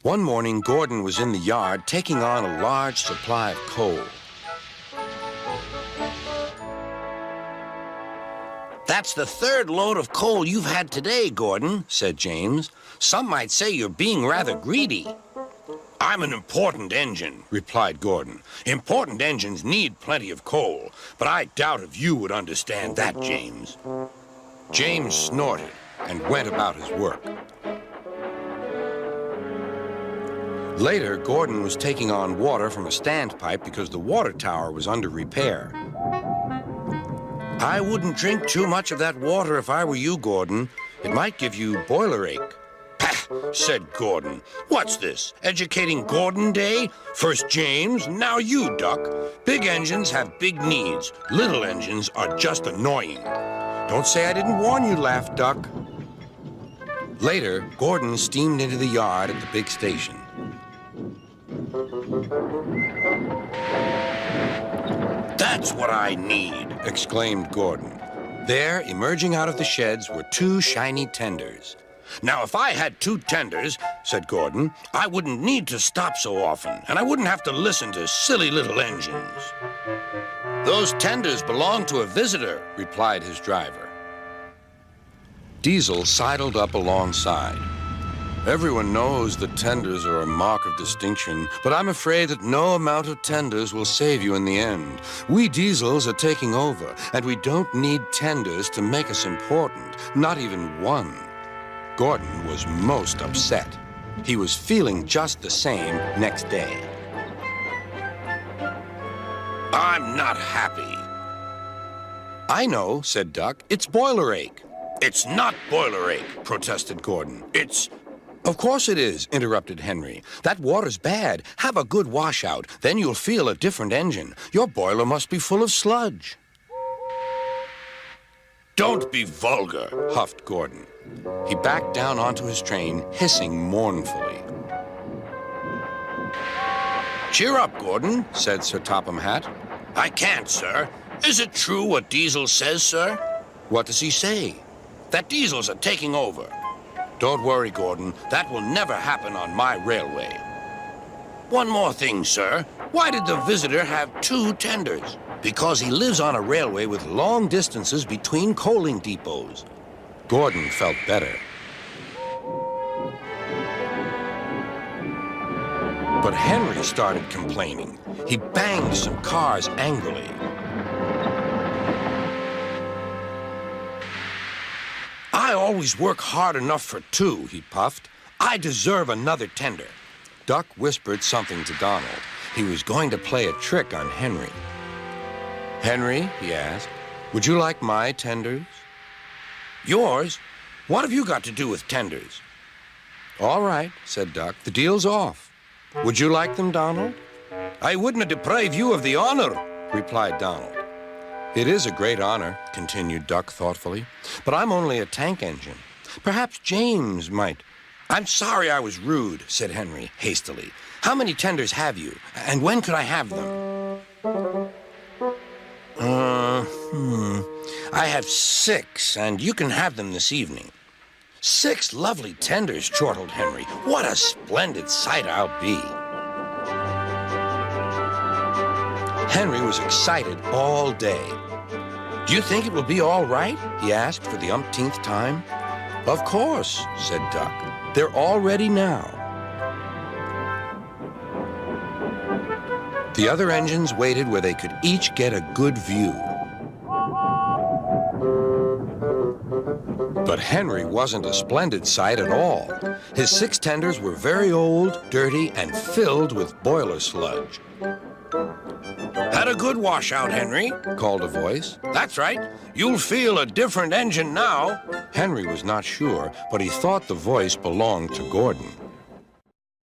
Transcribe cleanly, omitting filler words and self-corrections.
One morning, Gordon was in the yard taking on a large supply of coal. That's the third load of coal you've had today, Gordon, said James. Some might say you're being rather greedy. I'm an important engine, replied Gordon. Important engines need plenty of coal, but I doubt if you would understand that, James. James snorted and went about his work. Later, Gordon was taking on water from a standpipe because the water tower was under repair. I wouldn't drink too much of that water if I were you, Gordon. It might give you boiler ache. Pah, said Gordon. What's this, educating Gordon Day? First James, now you, Duck. Big engines have big needs. Little engines are just annoying. Don't say I didn't warn you, laughed Duck. Later, Gordon steamed into the yard at the big station. That's what I need, exclaimed Gordon. There, emerging out of the sheds, were two shiny tenders. Now, if I had two tenders, said Gordon, I wouldn't need to stop so often, and I wouldn't have to listen to silly little engines. Those tenders belong to a visitor, replied his driver. Diesel sidled up alongside. Everyone knows that tenders are a mark of distinction, but I'm afraid that no amount of tenders will save you in the end. We Diesels are taking over, and we don't need tenders to make us important, not even one. Gordon was most upset. He was feeling just the same next day. I'm not happy. I know, said Duck. It's boiler ache. It's not boiler ache, protested Gordon. It's... Of course it is, interrupted Henry. That water's bad. Have a good washout. Then you'll feel a different engine. Your boiler must be full of sludge. Don't be vulgar, huffed Gordon. He backed down onto his train, hissing mournfully. Cheer up, Gordon, said Sir Topham Hatt. I can't, sir. Is it true what Diesel says, sir? What does he say? That Diesels are taking over. Don't worry, Gordon. That will never happen on my railway. One more thing, sir. Why did the visitor have two tenders? Because he lives on a railway with long distances between coaling depots. Gordon felt better. But Henry started complaining. He banged some cars angrily. I always work hard enough for two, he puffed. I deserve another tender. Duck whispered something to Donald. He was going to play a trick on Henry. Henry, he asked, would you like my tenders? Yours? What have you got to do with tenders? All right, said Duck. The deal's off. Would you like them, Donald? I wouldn't deprive you of the honor, replied Donald. It is a great honor, continued Duck thoughtfully, but I'm only a tank engine. Perhaps James might. I'm sorry I was rude, said Henry hastily. How many tenders have you, and when could I have them? I have 6, and you can have them this evening. 6 lovely tenders, chortled Henry. What a splendid sight I'll be. Henry was excited all day. Do you think it will be all right? He asked for the umpteenth time. Of course, said Duck. They're all ready now. The other engines waited where they could each get a good view. But Henry wasn't a splendid sight at all. His 6 tenders were very old, dirty, and filled with boiler sludge. Had a good washout, Henry, called a voice. That's right. You'll feel a different engine now. Henry was not sure, but he thought the voice belonged to Gordon.